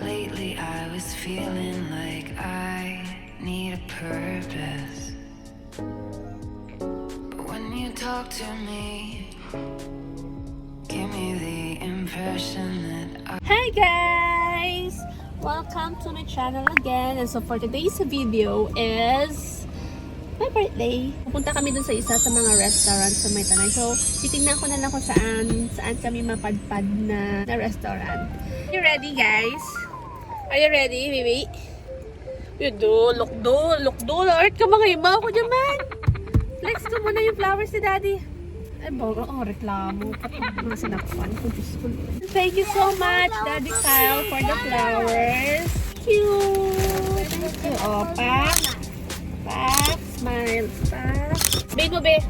Lately I was feeling like I need a purpose. But when you talk to me, give me the impression that Hi guys! Welcome to my channel again. And so for today's video is my birthday. Pupunta kami dun sa isa sa mga restaurant sa may Tanay. So titingnan ko na lang kung saan kami mapadpad na restaurant. Are you ready guys? Are you ready, baby? Look do. Art ka mga iba ako dyan man. Flex ko muna yung flowers ni daddy. Ay, bago ang reklamo. Mga sinakpan ko. Thank you so much, Daddy Kyle, for the flowers. Cute! Thank you. Oh, pack. Smile. Pack. Babe mo, babe.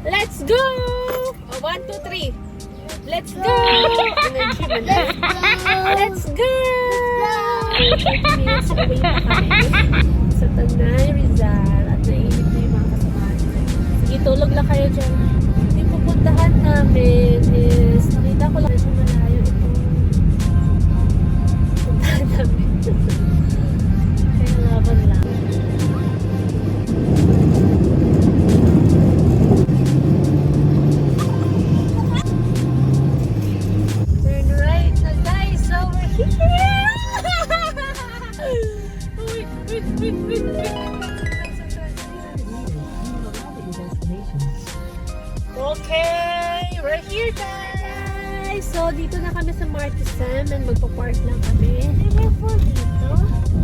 Let's go! Oh, 1, 2, 3. Let's go! Energy mo na. Let's go! 30 minutes away na kami sa Tanay, Rizal. At naiinip na yung mga kasamahan. Sige, tulog lang kayo dyan. Yung pupuntahan namin is, nakita ko lang sa malayo itong pupuntahan namin. Kaya laban lang. Turn right na guys, so we're here! Wait. Okay, we're here guys! So, dito na kami sa Martisem and magpa-park lang kami. Telephone dito?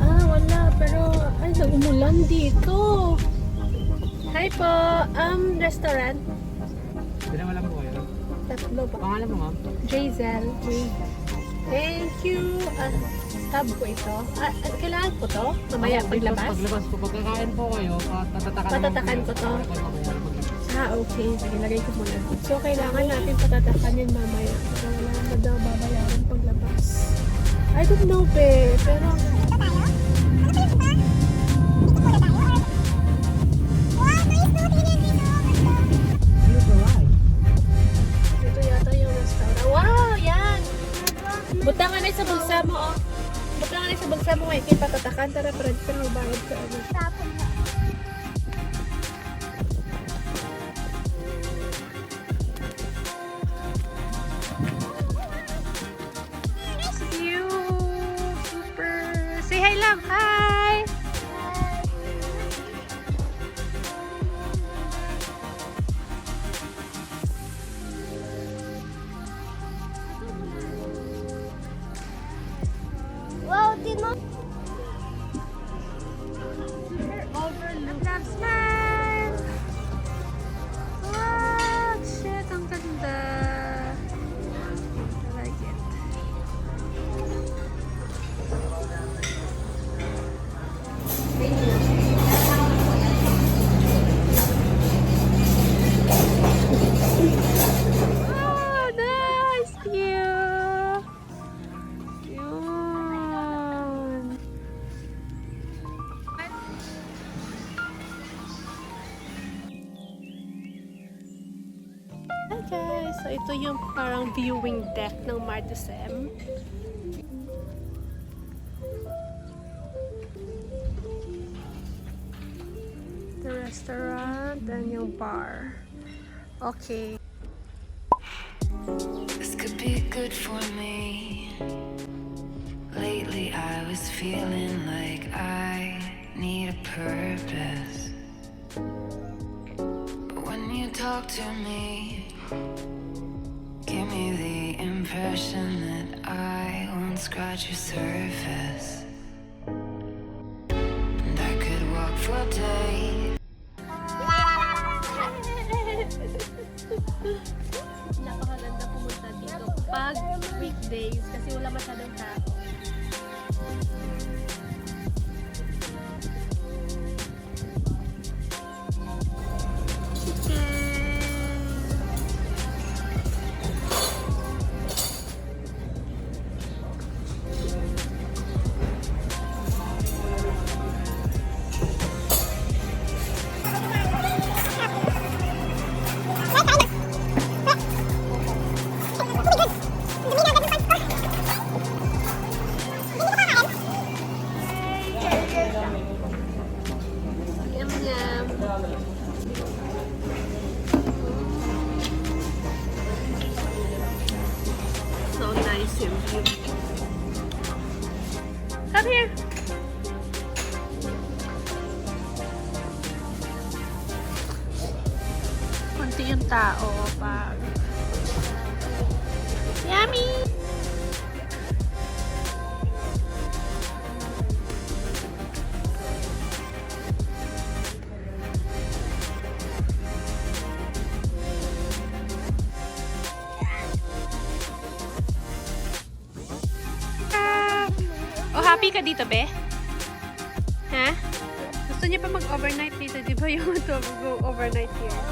Wala. Pero, ay, nag-umulan dito. Hi po! Restaurant? Pinamala mo kayo? Tatlo ba? Pangalan mo ma'am? Jazel. Thank you. Tab ko ito. Kailangan ko to? Mamaya, paglabas? Paglabas po, pagkakain po kayo, Patatakan ko to. Okay. Sige, lagay ko muna. So, kailangan natin patatakan yun mamaya. So, wala na daw babayaran paglabas. I don't know, pero... Ito yata yung restaurant. Wow! Yan! Butang na sa bulsa mo, oh. Butang na sa bulsa mo, eh. Kaya patatakan. Tara, parang mabayad ka. Say hi lang. Hi! Wow, Tino! Overlook. Love smile! Wow! Shit, ang ganda. I like it. Oh, nice! Cute! Yun. Hi guys! So ito yung parang viewing deck ng Martisem. The restaurant and yung bar. Okay. this could be good for me. Lately I was feeling like I need a purpose. But when you talk to me, give me the impression that I won't scratch your surface. And I could walk for days. Napakaganda pumunta dito pag weekdays kasi wala masyadong tao. Come here. Kunti yung tao pag... Yummy! Oh, happy ka dito, be? Ha? Gusto niya pa mag-overnight dito, di ba yung go overnight here?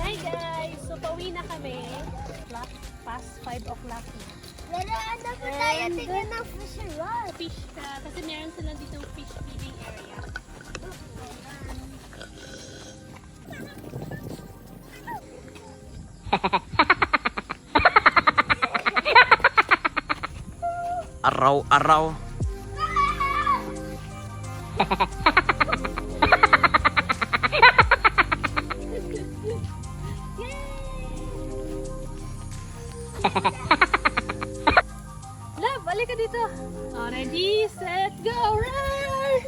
Hi guys! So, pauwi na kami. Past 5 o'clock na. Ano po tayo tingnan ng fish rod? Fish, kasi meron sila dito fish feeding area. Araw-araw. Love, balik ka dito. Oh, ready, set, go, run!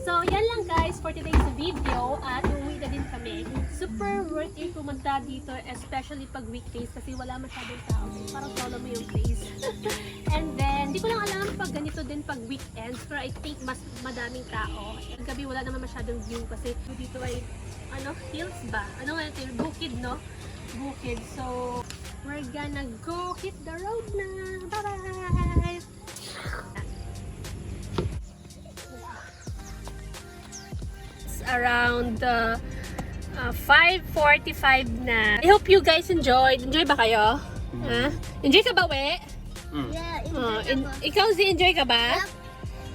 So, yan lang guys for today's video at uuwi na din kami. Super worth it pumunta dito, especially pag weekdays kasi wala masyadong tao. Parang solo mo yung place. And then, di ko lang alam pag ganito din pag weekends, pero I think mas madaming tao. Ang gabi wala naman masyadong view kasi dito ay, hills ba? Ano nga ito? Bukid, no? Bukid. So, we're gonna go hit the road na. Bye-bye! Around 5:45 na. I hope you guys enjoyed. Enjoy ba kayo? Ha? Enjoy ka ba, we? Yeah, Ikaw, enjoy ka ba?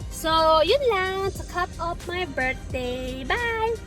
So, yun lang. To cut off my birthday. Bye!